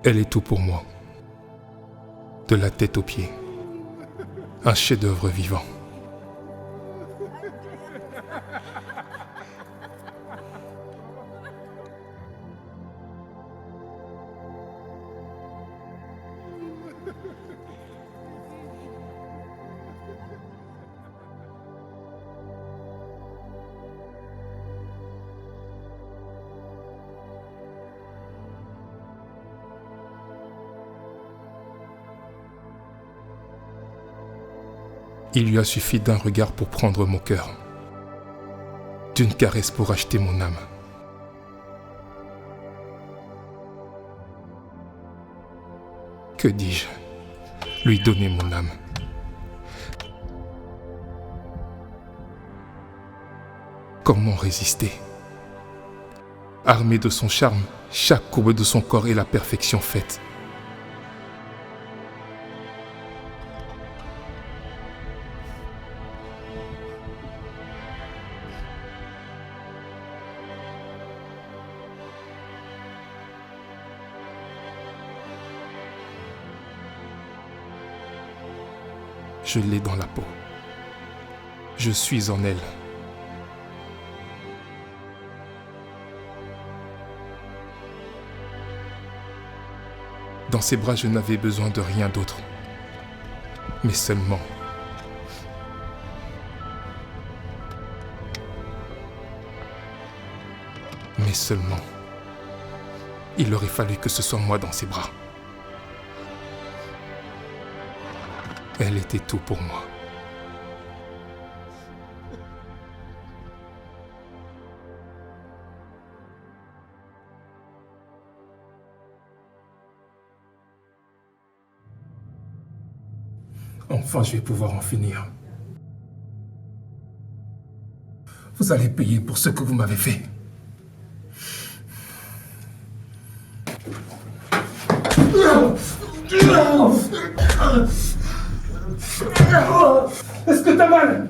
Elle est tout pour moi. De la tête aux pieds. Un chef-d'œuvre vivant. Il lui a suffi d'un regard pour prendre mon cœur, d'une caresse pour acheter mon âme. Que dis-je? Lui donner mon âme. Comment résister? Armé de son charme, chaque courbe de son corps est la perfection faite. Je l'ai dans la peau. Je suis en elle. Dans ses bras, je n'avais besoin de rien d'autre. Mais seulement. Il aurait fallu que ce soit moi dans ses bras. Elle était tout pour moi. Enfin, je vais pouvoir en finir. Vous allez payer pour ce que vous m'avez fait. Est-ce que t'as mal?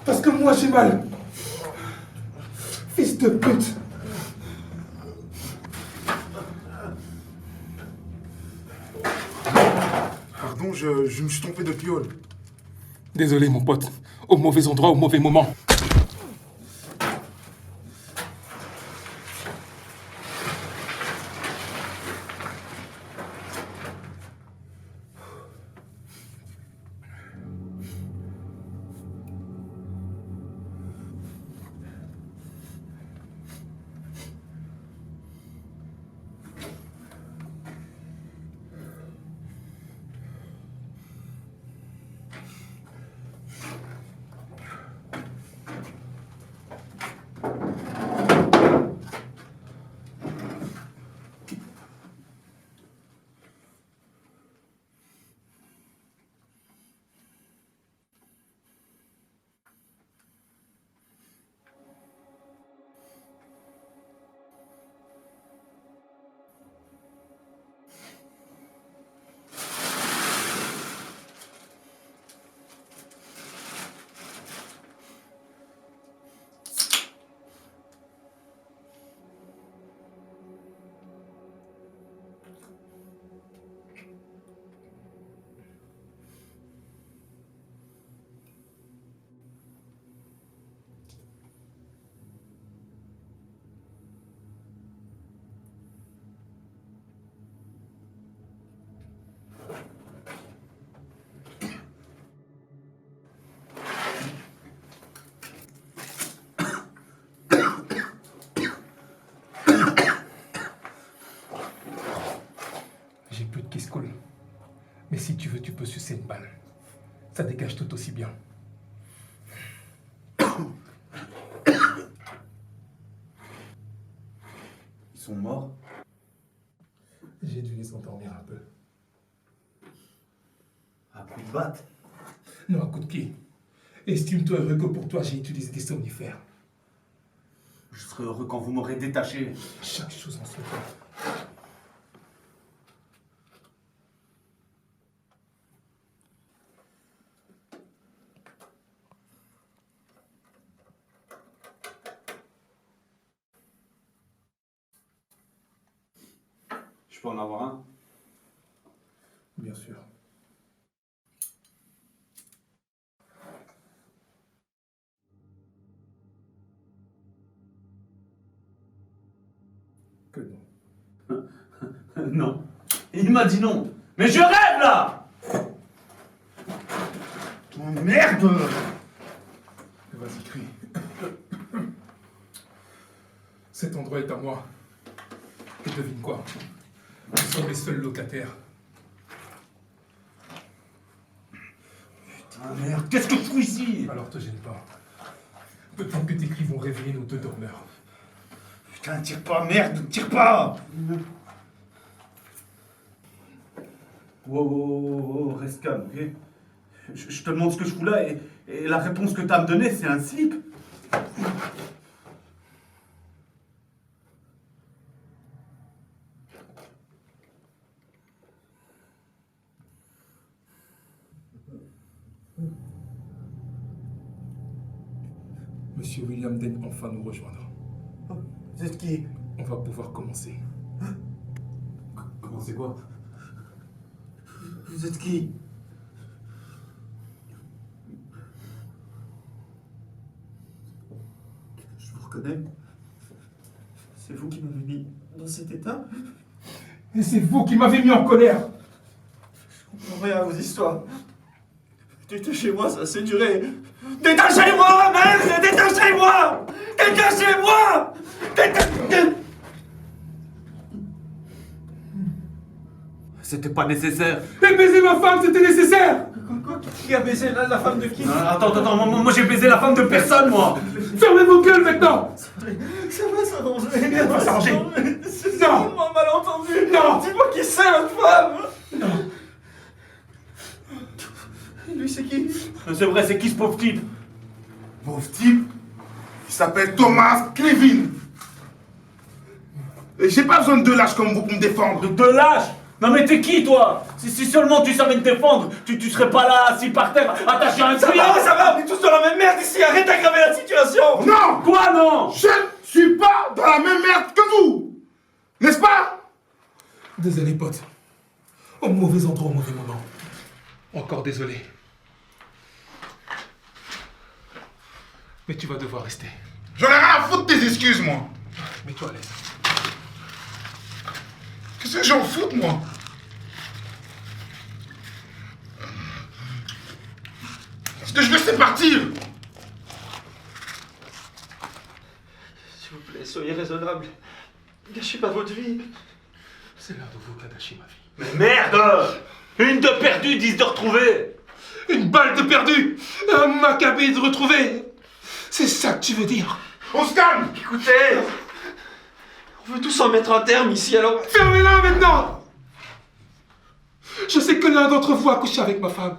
Parce que moi j'ai mal. Fils de pute. Pardon, je me suis trompé de piole. Désolé mon pote. Au mauvais endroit, au mauvais moment. J'ai plus de kiss cool. Mais si tu veux, tu peux sucer une balle. Ça dégage tout aussi bien. Ils sont morts? J'ai dû les endormir un peu. À coup de batte? Non, un coup de pied. Estime-toi heureux que pour toi, j'ai utilisé des somnifères. Je serai heureux quand vous m'aurez détaché. Chaque chose en son temps. peux en avoir un? Bien sûr. Que non. Non. Il m'a dit non. Mais je rêve là! Oh merde! Vas-y, crie. Cet endroit est à moi. Et devine quoi? Nous sommes les seuls locataires. Putain, merde, qu'est-ce que je fous ici? Alors te gêne pas. Peut-être que tes cris vont réveiller nos deux dormeurs. Putain, tire pas, merde, tire pas! Wow, reste calme, ok? Je te demande ce que je fous là et la réponse que t'as à me donner, c'est un slip. Monsieur William daigne enfin nous rejoindre. Vous êtes qui? On va pouvoir commencer. Comment c'est quoi? Vous êtes qui? Je vous reconnais. C'est vous qui m'avez mis dans cet état? Et c'est vous qui m'avez mis en colère! Je comprends rien à vos histoires. Détachez-moi, ça c'est duré. Détachez-moi, merde! Détachez-moi! Détachez-moi! C'était pas nécessaire. Et baiser ma femme, c'était nécessaire! Quoi? Qui a baisé la femme de qui? Attends, moi j'ai baisé la femme de personne, moi. Fermez vos gueules maintenant! Ça va s'arranger. Ça va s'arranger. C'est Non. sûrement malentendu. Non. Dis-moi qui c'est l'autre femme. Non! Lui c'est qui? C'est vrai, c'est qui ce pauvre type? Pauvre type, il s'appelle Thomas Clevin. Et j'ai pas besoin de deux lâches comme vous pour me défendre. De lâche? Non mais t'es qui toi? Si seulement tu savais te défendre, tu serais pas là assis par terre, attaché à un Ça va, on est tous dans la même merde ici. Arrête d'aggraver la situation. Non! Quoi non? Je ne suis pas dans la même merde que vous! N'est-ce pas? Désolé, pote. Au mauvais endroit, au mauvais moment. Encore désolé. Mais tu vas devoir rester. J'en ai rien à foutre de tes excuses, moi. Mets-toi à l'aise. Qu'est-ce que j'en fous, moi? Ce que je veux, c'est partir. S'il vous plaît, soyez raisonnable. Gâchez pas votre vie. C'est l'un de vous qui a gâché ma vie. Mais merde! Une de perdue, 10 de retrouvée! Une balle de perdu! Un macabé de retrouvé! C'est ça que tu veux dire? On se calme. Écoutez, on veut tous en mettre un terme ici, alors... Fermez-la maintenant! Je sais que l'un d'entre vous a couché avec ma femme.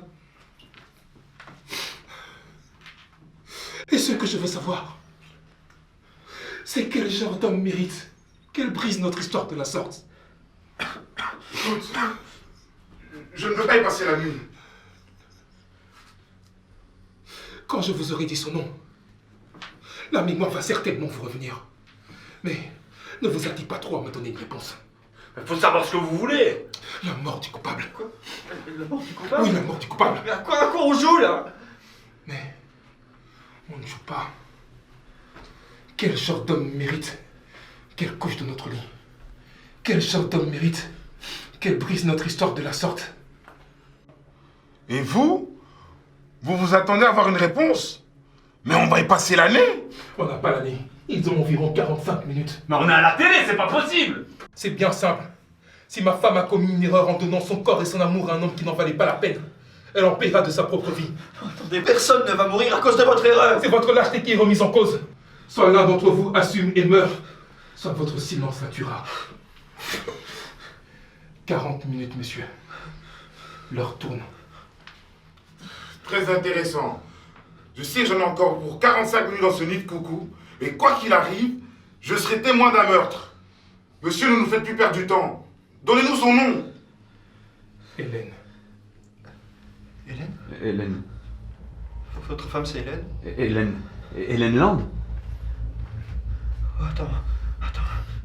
Et ce que je veux savoir, c'est quel genre d'homme mérite qu'elle brise notre histoire de la sorte. Écoute, je ne veux pas y passer la nuit. Quand je vous aurai dit son nom, la mémoire va certainement vous revenir. Mais ne vous hâtez pas trop à me donner une réponse. Il faut savoir ce que vous voulez! La mort du coupable. Quoi? La mort du coupable? Oui, la mort du coupable. Mais à quoi on joue, là? Mais on ne joue pas. Quel genre d'homme mérite qu'elle couche de notre lit? Quel genre d'homme mérite qu'elle brise notre histoire de la sorte? Et vous? Vous vous attendez à avoir une réponse? Mais on va y passer l'année. On n'a pas l'année. Ils ont environ 45 minutes. Mais on est à la télé, c'est pas possible! C'est bien simple. Si ma femme a commis une erreur en donnant son corps et son amour à un homme qui n'en valait pas la peine, elle en paiera de sa propre vie. Attendez, personne ne va mourir à cause de votre erreur. C'est votre lâcheté qui est remise en cause. Soit l'un d'entre vous assume et meurt, soit votre silence la tuera. 40 minutes, monsieur. L'heure tourne. Très intéressant. Je sais que j'en ai encore pour 45 minutes dans ce nid de coucou. Et quoi qu'il arrive, je serai témoin d'un meurtre. Monsieur, ne nous faites plus perdre du temps. Donnez-nous son nom. Hélène. Hélène? Hélène. Votre femme, c'est Hélène? Hélène. Hélène Land? Oh, attends.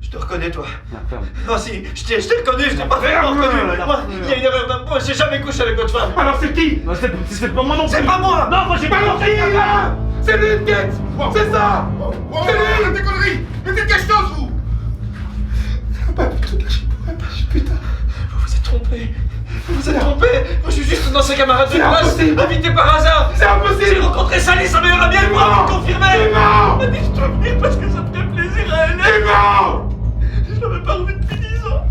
Je Je te reconnais, toi. La ferme. Non, si, je t'ai reconnu, je t'ai parfaitement reconnu. Moi, il y a une erreur d'un point, j'ai jamais couché avec votre femme. Alors c'est qui? Non, c'est pas moi non plus. C'est pas moi. Non, moi j'ai pas Alors c'est qui là? C'est lui une tête. C'est ça. C'est lui! Arrête tes conneries! Mais dites quelque chose, vous! Putain. Vous vous êtes trompé. Vous vous êtes trompé. Moi, je suis juste dans ses camarades de C'est classe, impossible. invité par hasard. C'est impossible. J'ai rencontré Sally, sa meilleure amie, elle pourra me le confirmer. Non. Elle m'a dit, je dois venir parce que ça me fait plaisir à elle. Non. Je l'avais pas revu depuis 10 ans.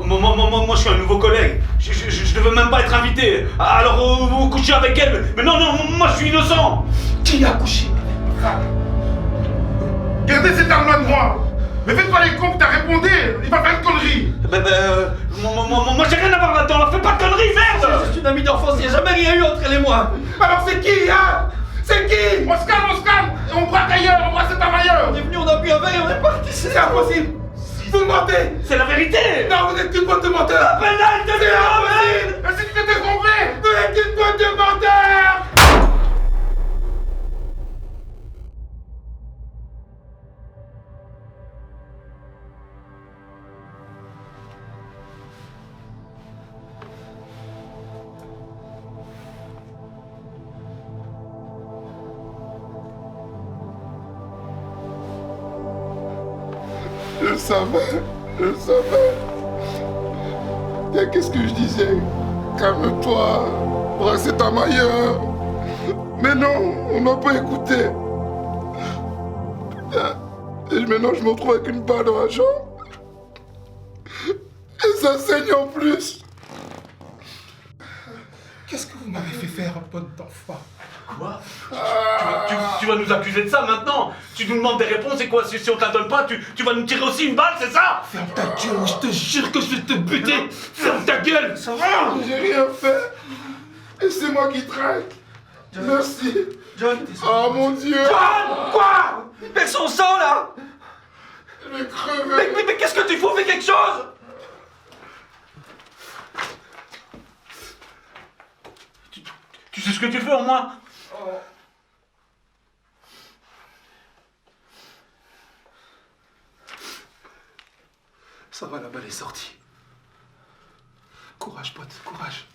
Moi, je suis un nouveau collègue. Je devais même pas être invité. Alors, vous couchez avec elle. Mais non, moi, je suis innocent. Qui a couché? Gardez cette arme-là de moi! Mais faites pas les cons que t'as répondu! Il va faire une connerie! Moi, j'ai rien à voir là-dedans. Fais pas de conneries, C'est merde. juste une amie d'enfance, il n'y a jamais rien eu entre elle et moi. Alors c'est qui, hein? C'est qui? On se calme! Et on braque ailleurs! On braque cette arme ailleurs! On est venu, on a bu un verre et on est parti. C'est impossible. Vous mentez. C'est la vérité. Non, vous êtes une boîte de menteurs. Pénal de C'est impossible. Mais si tu t'étais trompé! Vous êtes une boîte de menteurs. Je le savais. Et qu'est-ce que je disais? Calme-toi, brasse ta ailleurs. Mais non, on n'a pas écouté. Et maintenant, je me retrouve avec une balle dans la jambe. Et ça saigne en plus. Qu'est-ce que vous m'avez fait faire, pote d'enfant? Quoi? Tu vas nous accuser de ça maintenant? Tu nous demandes des réponses et quoi? Si on te la donne pas, tu vas nous tirer aussi une balle, c'est ça? Ferme ta gueule ou je te jure que je vais te buter. Ferme ta gueule. Ça va? J'ai rien fait. Et c'est moi qui traque. Merci. John, Oh mon Dieu. John! Quoi? Il perd son sang là! Je vais crever. Mais qu'est-ce que tu fous? Fais quelque chose! Tu sais ce que tu fais au moins? Ça va, la balle est sortie. Courage, pote, courage.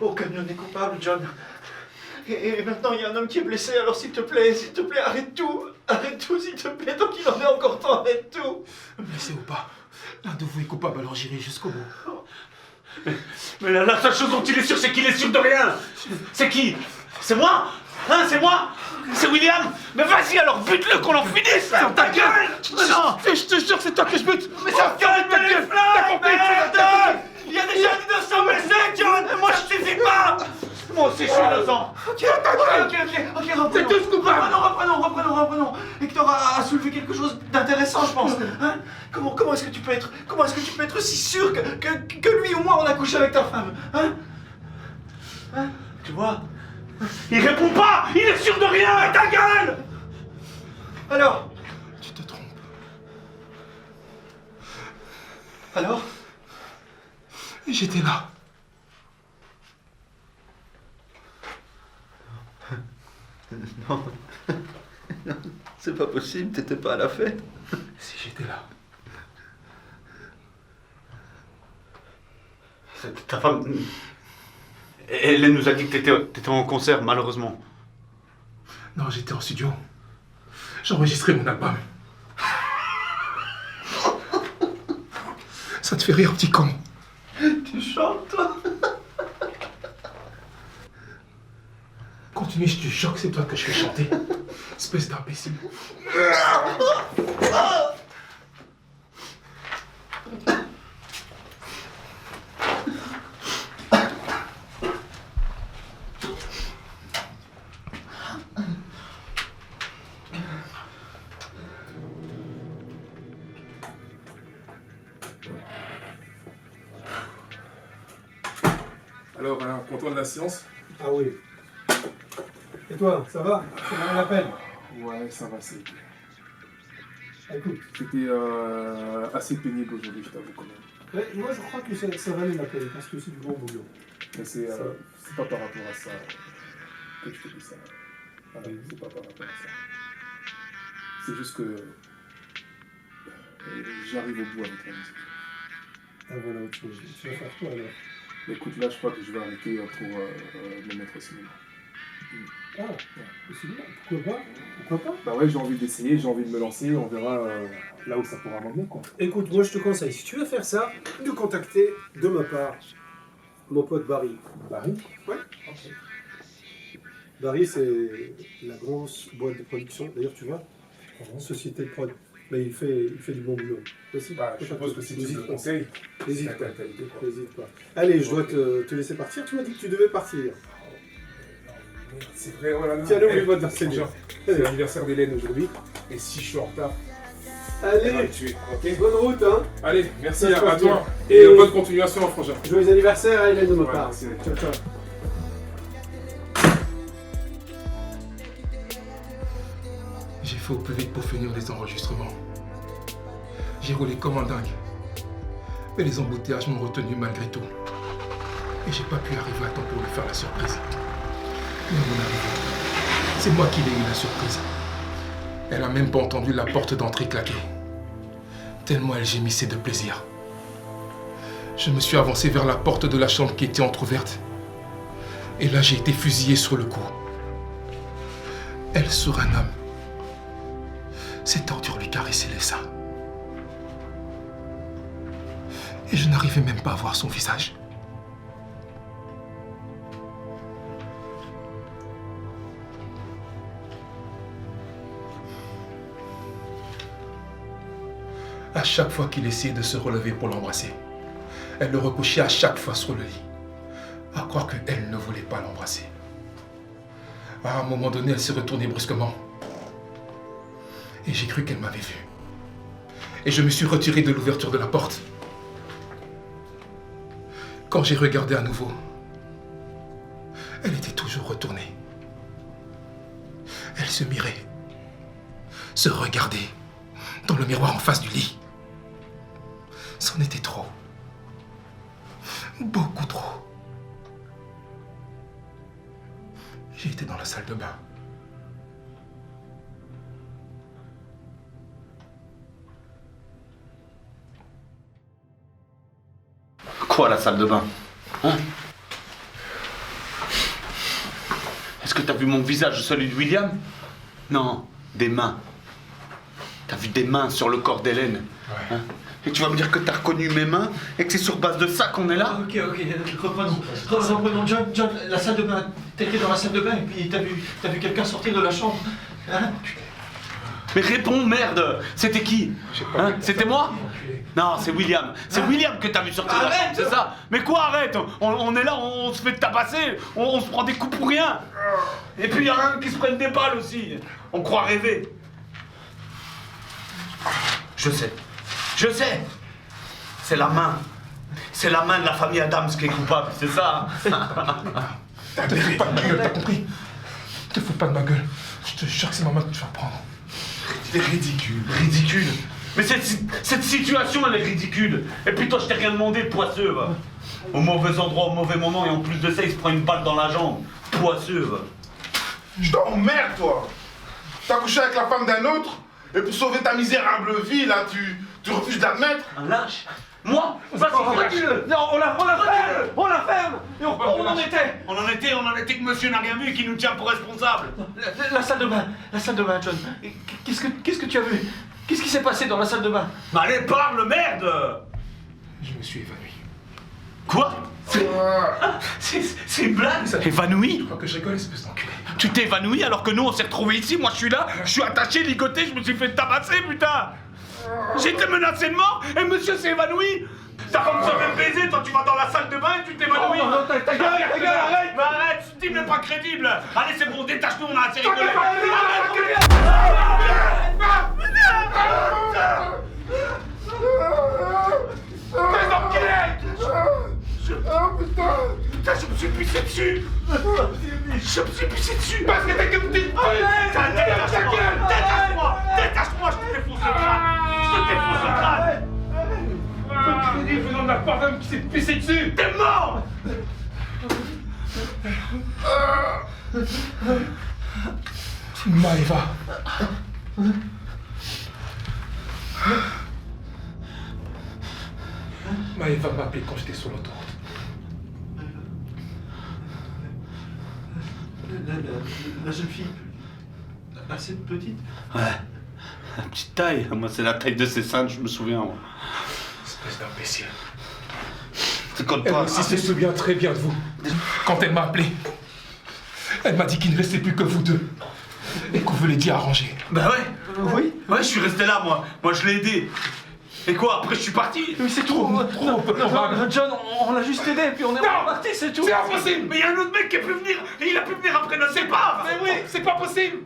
Aucun de nous n'est coupable, John. Et maintenant, il y a un homme qui est blessé, alors s'il te plaît, arrête tout. Arrête tout, s'il te plaît, tant qu'il en est encore temps, arrête tout. Blessé ou pas, l'un de vous est coupable, alors j'irai jusqu'au bout. Mais la seule chose dont il est sûr, c'est qu'il est sûr de rien. C'est qui? C'est moi? Hein, c'est moi? C'est William? Mais vas-y alors, bute-le qu'on en finisse! Ferme ta gueule! Non! Je te jure, c'est toi que je bute. Mais ça ferme ta gueule! T'as compris? Merde! Il y a déjà un innocent blessé, John! Et moi je suffis pas! Moi aussi je suis innocent! Ok, reprenons. C'est tous coupables. Reprenons. Hector a soulevé quelque chose d'intéressant, je pense. Hein? Comment est-ce que tu peux être si sûr que lui ou moi on a couché avec ta femme? Hein? Tu vois? Il répond pas! Il est sûr de rien! Ta gueule! Alors? Tu te trompes. Alors? J'étais là. Non, c'est pas possible, t'étais pas à la fête. Si j'étais là. Ta femme... Elle nous a dit que t'étais en concert, malheureusement. Non, j'étais en studio. J'enregistrais mon album. Ça te fait rire, petit con? Tu chantes, toi? Continue, je te jure que c'est toi que je fais chanter. Espèce d'imbécile. Alors, content de la séance? Ah oui. Et toi, ça va? Ça valait la peine? Ouais, ça va, c'est... Écoute, C'était assez pénible aujourd'hui, je t'avoue quand même. moi je crois que ça valait la peine parce que c'est du bon boulot. Mais c'est pas par rapport à ça que je te dis ça. Voilà, c'est pas par rapport à ça. C'est juste que j'arrive au bout avec la musique. Ah voilà autre chose. Tu vas faire quoi alors? Écoute, là, je crois que je vais arrêter pour me mettre au cinéma. Ah, au cinéma, pourquoi pas? Pourquoi pas? Bah ouais, j'ai envie d'essayer, j'ai envie de me lancer, on verra là où ça pourra m'emmener, quoi. Écoute, moi je te conseille, si tu veux faire ça, de contacter de ma part mon pote Barry. Barry? Ouais. Ok. Barry, c'est la grosse boîte de production. D'ailleurs, tu vois, société de prod. Mais il fait du bon boulot. Vas-y, Bah, je suppose que si tu me conseilles, n'hésite c'est pas. la qualité, quoi. N'hésite pas. Allez, je dois te laisser partir. Tu m'as dit que tu devais partir. C'est vrai, voilà. Tiens, n'oublie-moi de t'enseigner. C'est l'anniversaire d'Hélène aujourd'hui, et si je suis en retard, Allez, elle va me tuer, ok? bonne route, hein. Allez, merci Ça se à passe toi, bien. et Et- bonne continuation, frangin. Joyeux anniversaire à Hélène de ma Ouais, part. merci. Ciao, ciao. J'ai fait au plus vite pour finir les enregistrements. J'ai roulé comme un dingue. Mais les embouteillages m'ont retenu malgré tout. Et j'ai pas pu arriver à temps pour lui faire la surprise. Mais à mon arrivée, c'est moi qui l'ai eu la surprise. Elle a même pas entendu la porte d'entrée claquer. Tellement elle gémissait de plaisir. Je me suis avancé vers la porte de la chambre qui était entr'ouverte. Et là, j'ai été fusillé sur le coup. Elle, sur un homme, ses ordures lui caressaient les seins. Et je n'arrivais même pas à voir son visage. À chaque fois qu'il essayait de se relever pour l'embrasser, elle le recouchait à chaque fois sur le lit, à croire qu'elle ne voulait pas l'embrasser. À un moment donné, elle s'est retournée brusquement. Et j'ai cru qu'elle m'avait vu. Et je me suis retiré de l'ouverture de la porte. Quand j'ai regardé à nouveau, elle était toujours retournée. Elle se mirait, se regardait dans le miroir en face du lit. C'en était trop. Beaucoup trop. J'ai été dans la salle de bain. Quoi, la salle de bain? Hein? Est-ce que t'as vu mon visage, celui de William? Non, des mains. T'as vu des mains sur le corps d'Hélène? Ouais. Hein? Et tu vas me dire que t'as reconnu mes mains et que c'est sur base de ça qu'on est là? Ok, reprenons. Reprenons. John, la salle de bain. T'étais dans la salle de bain et puis t'as vu quelqu'un sortir de la chambre. Hein? Mais réponds, merde! C'était qui? Hein? C'était moi? Non, c'est William. C'est William que t'as vu sortir de la chambre, c'est ça? Mais quoi, arrête? On est là, on se fait tabasser, on se prend des coups pour rien. Et puis y a un qui se prennent des balles aussi. On croit rêver. Je sais. C'est la main. C'est la main de la famille Adams qui est coupable, c'est ça? Te fous pas de ma gueule, t'as compris? Te fous pas de ma gueule. Je te jure que c'est ma main que tu vas prendre. C'est ridicule. Ridicule. Mais cette situation, elle est ridicule. Et puis toi, je t'ai rien demandé, poisseux, va. Au mauvais endroit, au mauvais moment, et en plus de ça, il se prend une balle dans la jambe. Poisseux, va. Je t'emmerde, toi. T'as couché avec la femme d'un autre, et pour sauver ta misérable vie, là, tu refuses d'admettre. Un lâche? Moi? Vas-y, dis-le. Non, on la ferme. On la ferme. Et on en était. On en était que monsieur n'a rien vu et qui nous tient pour responsables. La salle de bain, John. Qu'est-ce que tu as vu? Qu'est-ce qui s'est passé dans la salle de bain? Mais allez, parle, merde! Je me suis évanoui. Quoi? C'est une blague, ça? Évanoui? Je crois que je rigole, espèce d'enculé. Tu t'es évanoui alors que nous on s'est retrouvés ici, moi je suis là, je suis attaché, ligoté, je me suis fait tabasser, putain! J'ai été menacé de mort et monsieur s'est évanoui! Ta femme se fait baiser, toi tu vas dans la salle de bain et tu t'évanouis! Oh, non, ta gueule, arrête! Mais arrête, ce type n'est pas crédible! Allez c'est bon, détache-nous, on a assez rigolé! Putain, je me suis pissé dessus! Je me suis pissé dessus! Parce que t'es comme petite pute! Détache-moi! Détache-moi, je te défonce le crâne! Je te défonce le crâne! Il faisant de la part d'un qui s'est pissé dessus. T'es mort! Maëva. Maëva m'a appelé quand j'étais sur l'autoroute. La jeune fille. Assez petite. Ouais. La petite taille. Moi, c'est la taille de ses seins, je me souviens. Moi. Espèce d'imbécile. C'est comme Elle toi. aussi se souvient très bien de vous. Quand elle m'a appelé, elle m'a dit qu'il ne restait plus que vous deux. Et que vous l'aidiez à arranger. Bah ouais. Oui. Ouais, je suis resté là, moi. Moi, je l'ai aidé. Et quoi, après, je suis parti. Mais c'est trop. John, on l'a juste aidé, puis on est reparti, c'est tout. C'est impossible. Mais il y a un autre mec qui a pu venir. Et il a pu venir après notre départ. Mais oui, c'est pas possible.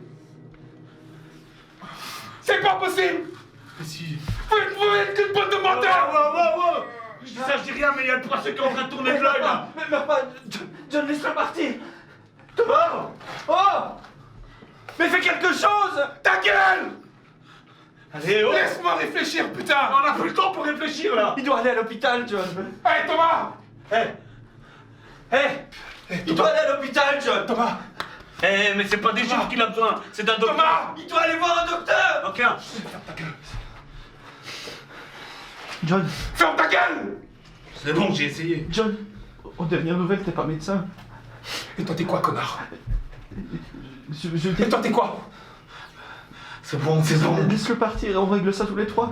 C'est pas possible. Mais si. Vous êtes qu'une bande de menteurs. Wow. Je dis ça, je dis rien, mais il y a le poisson qui est en train de tourner de l'œil, là. Mais papa, John, laisse-le partir. Thomas. Oh. Mais fais quelque chose. Ta gueule. Allez, oh. Laisse-moi réfléchir, putain. On a plus le temps pour réfléchir, là. Il doit aller à l'hôpital, John. Hey, Thomas. Il doit aller à l'hôpital, John. Thomas. Mais c'est pas des juifs qu'il a besoin, c'est d'un docteur. Thomas. Il doit aller voir un docteur. Ok. Ferme ta gueule. John, Ferme ta gueule. C'est bon, j'ai essayé. John, aux dernières nouvelles, t'es pas médecin. Et toi, t'es quoi, connard? Je Et toi, t'es quoi? C'est bon, c'est bon. Laisse-le partir, on règle ça tous les trois.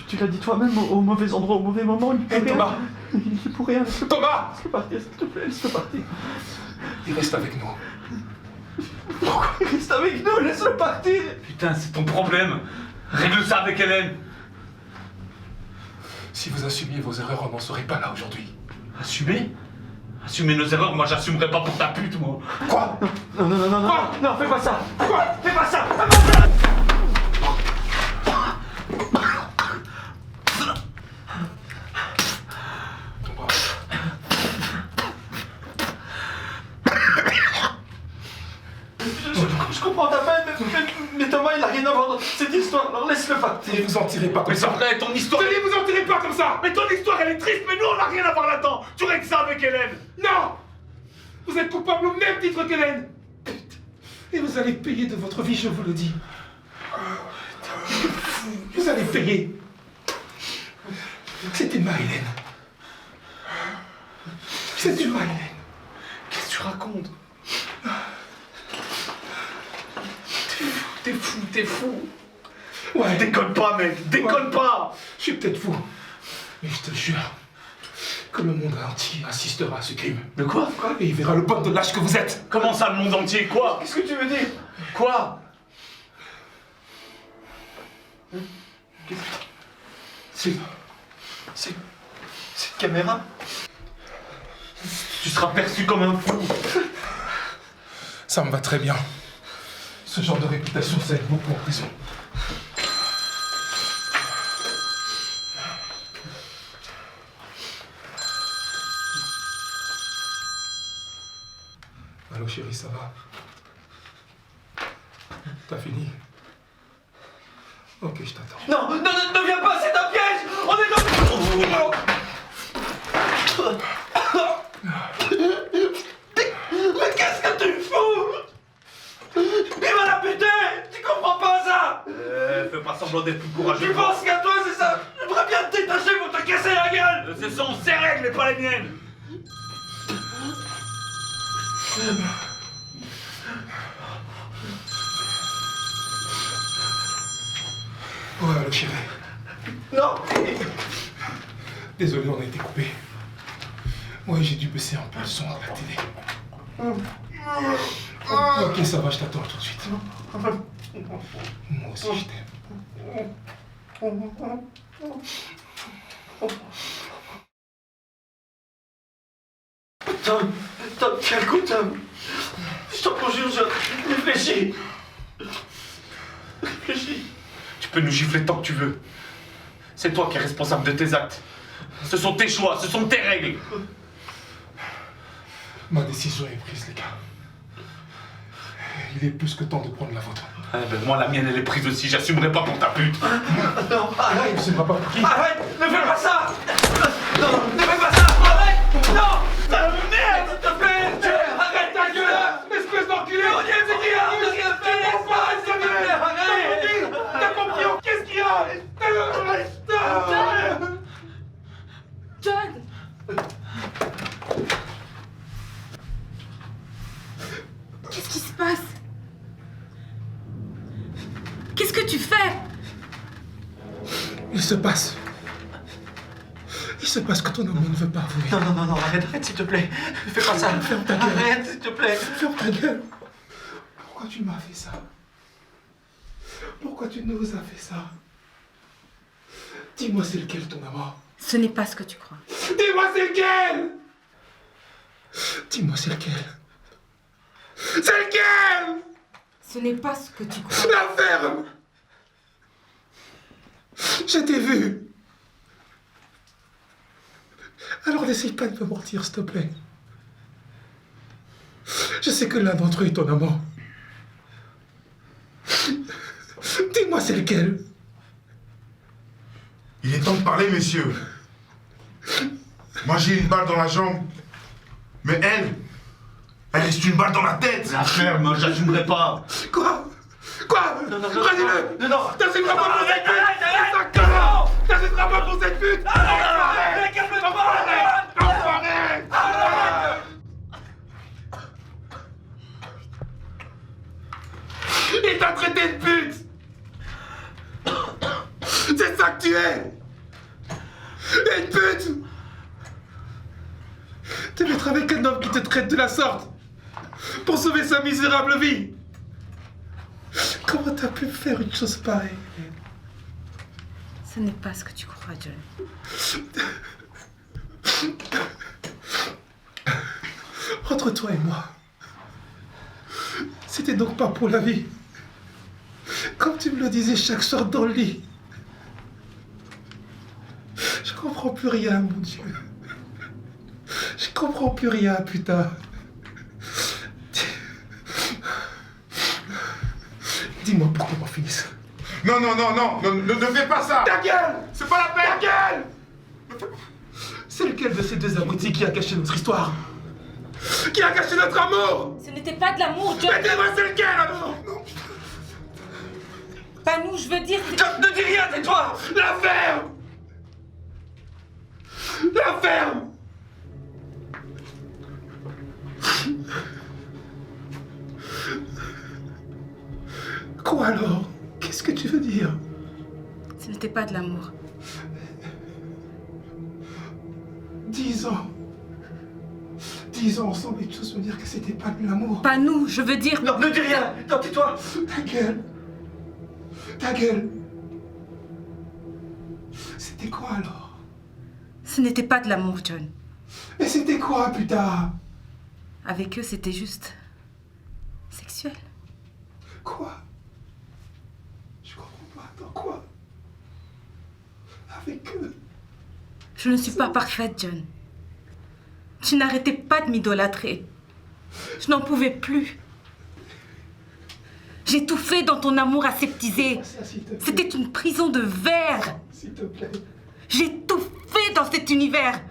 Tu l'as dit toi-même, au mauvais endroit, au mauvais moment, il peut Hey, rien. Thomas. Il peut rien, laisse-le Thomas. partir, s'il te plaît, laisse-le partir. Il reste avec nous. Pourquoi il reste avec nous? Laisse-le partir. Putain, c'est ton problème. Règle ça avec Hélène. Si vous assumiez vos erreurs, on n'en serait pas là aujourd'hui. Assumer nos erreurs, moi j'assumerai pas pour ta pute, moi. Quoi? Non, fais pas ça. Quoi? Fais pas ça. Fais pas ça. Thomas. Je comprends ta peine, mais Thomas, il a rien à voir dans cette histoire, alors laisse-le partir. Ne vous en tirez pas comme Mais c'est ça. vrai, ton histoire. Ne vous en tirez pas comme ça. Mais ton histoire elle est triste, mais nous on n'a rien à voir là-dedans. Tu règles ça avec Hélène. Non. Vous êtes coupable au même titre qu'Hélène. Et vous allez payer de votre vie, je vous le dis. Vous allez payer. C'était ma Hélène. C'était ma Hélène. Qu'est-ce que tu racontes? T'es fou. Ouais, Déconne pas, mec, déconne pas. je suis peut-être fou. Mais je te jure que le monde entier assistera à ce crime. De quoi? Et il verra le bande de lâche que vous êtes. Comment ça, le monde entier? Quoi? Qu'est-ce que tu veux dire? Quoi? C'est Cette caméra? Tu seras perçu comme un fou. Ça me va très bien. Ce genre de réputation, ça aide beaucoup en prison. Allô chérie, ça va? T'as fini? Ok, je t'attends. Non, ne viens pas, c'est un piège. On est dans... Mais qu'est-ce que tu fous? Il va la buter. Tu comprends pas ça? Fais pas semblant d'être plus courageux. Tu penses qu'à toi, c'est ça? J'aimerais bien te détacher pour te casser la gueule. Ce sont ses règles et pas les miennes. Ouais, allô chérie. Non. Désolé, on a été coupé. Ouais, j'ai dû baisser un peu le son à la télé. Ok, ça va, je t'attends tout de suite. Moi aussi, je t'aime. Tom, tiens le coup, Tom. Je t'en conjure, je réfléchis. Réfléchis. Tu peux nous gifler tant que tu veux. C'est toi qui es responsable de tes actes. Ce sont tes choix, ce sont tes règles. Ma décision est prise, les gars. Il est plus que temps de prendre la vôtre. Moi, la mienne, elle est prise aussi. J'assumerai pas pour ta pute. Non, arrête. C'est pas pour qui? Arrête. Ne fais pas ça. Non, ne fais pas ça. Arrête. Non. Merde, s'il te plaît. Arrête ta gueule. Espèce d'enculé! Arrête. T'as compris? Qu'est-ce qu'il y a? John! Qu'est-ce qui se passe? Qu'est-ce que tu fais? Il se passe que ton amour ne veut pas avouer. Non, arrête, s'il te plaît. Fais pas ça. Ferme ta gueule. Arrête, s'il te plaît. Ferme ta gueule. Pourquoi tu m'as fait ça? Pourquoi tu nous as fait ça? Dis-moi c'est lequel ton amant? Ce n'est pas ce que tu crois. Dis-moi c'est lequel? Dis-moi c'est lequel? C'est lequel? Ce n'est pas ce que tu crois. La ferme! Je t'ai vu. Alors n'essaye pas de me mentir, s'il te plaît. Je sais que l'un d'entre eux est ton amant. Dis-moi c'est lequel? Il est temps de parler, messieurs. Moi, j'ai une balle dans la jambe. Mais elle reste une balle dans la tête. La ferme, j'assumerai pas. Quoi? Non. Redis-le! Non. T'assumeras pas pour cette pute! T'assumeras pas pour cette pute! Il t'a traité de pute! C'est ça que tu es! Une pute! Te mettre avec un homme qui te traite de la sorte pour sauver sa misérable vie! Comment t'as pu faire une chose pareille? Ce n'est pas ce que tu crois, John. Entre toi et moi, c'était donc pas pour la vie. Comme tu me le disais chaque soir dans le lit. Je comprends plus rien, mon Dieu. Je comprends plus rien, putain. Dis-moi pourquoi on finisse. Non, ne fais pas ça. Ta gueule! C'est pas la peine. Ta gueule! C'est lequel de ces deux abrutis qui a caché notre histoire? Qui a caché notre amour? Ce n'était pas de l'amour, John. Mais dis-moi c'est lequel alors? Pas nous, je veux dire. John, ne dis rien, tais-toi. La ferme! La ferme! Quoi alors? Qu'est-ce que tu veux dire? Ce n'était pas de l'amour. 10 ans. 10 ans ensemble et tu oses me dire que c'était pas de l'amour. Pas nous, je veux dire. Non, ne dis rien. Non, tais-toi. Ta gueule. Ta gueule. C'était quoi alors? Ce n'était pas de l'amour, John. Mais c'était quoi, putain? Avec eux, c'était juste sexuel. Quoi? Je comprends pas. Attends, quoi? Avec eux? Je ne suis pas parfaite, John. Tu n'arrêtais pas de m'idolâtrer. Je n'en pouvais plus. J'ai tout fait dans ton amour aseptisé. C'était une prison de verre. S'il te plaît. J'ai tout fait dans cet univers.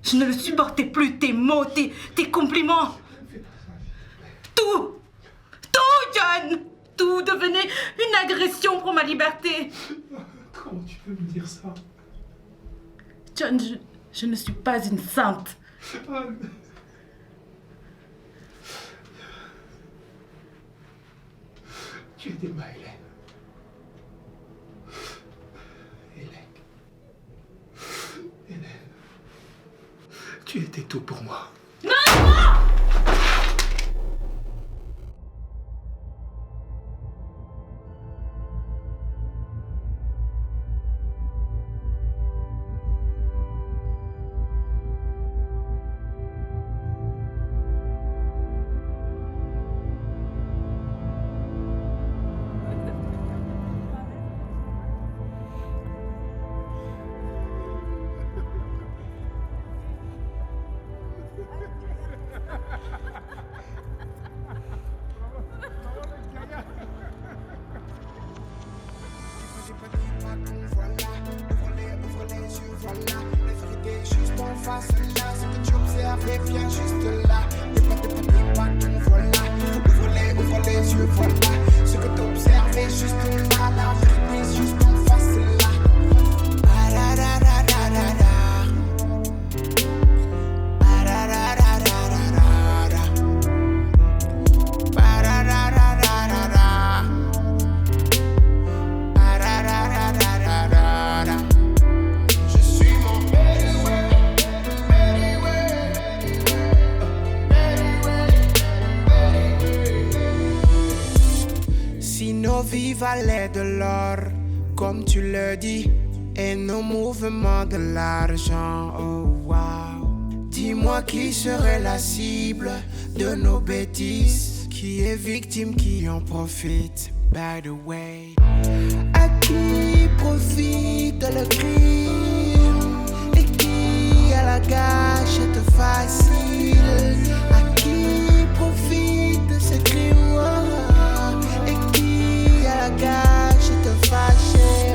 Je ne le supportais plus, tes mots, tes compliments. Tout, John. Tout devenait une agression pour ma liberté. Comment tu peux me dire ça? John, je ne suis pas une sainte. Tu étais ma Hélène. Hélène. Tu étais tout pour moi. face là, ce que tu observes, viens juste là. Ne pas donc voilà. Ouvre les yeux, voilà. Ce que tu observes est juste là, là. palais de l'or, comme tu le dis, et nos mouvements de l'argent. Oh wow. Dis-moi qui serait la cible de nos bêtises, qui est victime, qui en profite. By the way, à qui profite le crime et qui a la gâchette facile? À qui profite ce crime et qui a la gâchette fâchée?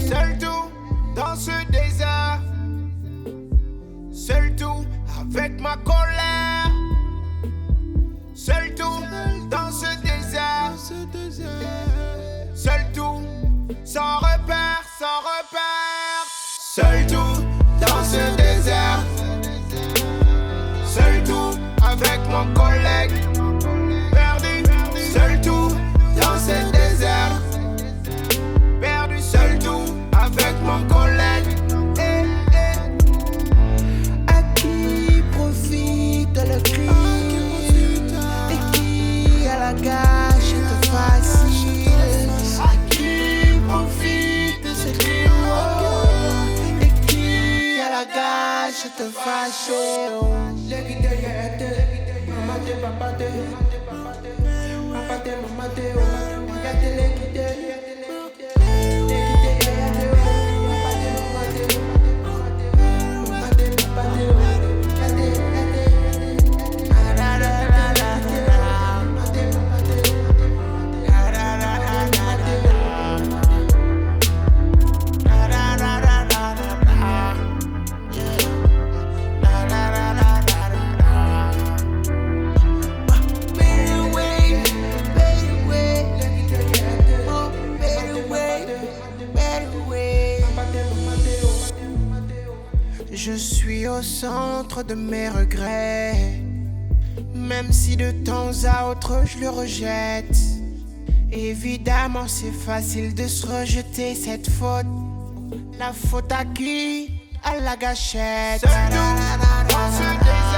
Seul tout dans ce désert, seul tout avec ma colère, seul tout dans ce désert, seul tout sans repère, seul tout dans ce désert, seul tout avec mon collègue, perdu, seul tout dans ce désert, perdu, seul tout avec mon collègue. À qui profite le crime et qui a la gâchette facile? À qui profite ce crime et qui a la gâchette fâchée? Je suis au centre de mes regrets, même si de temps à autre je le rejette. Évidemment c'est facile de se rejeter cette faute. La faute à qui? À la gâchette. Seul nous, on se désire.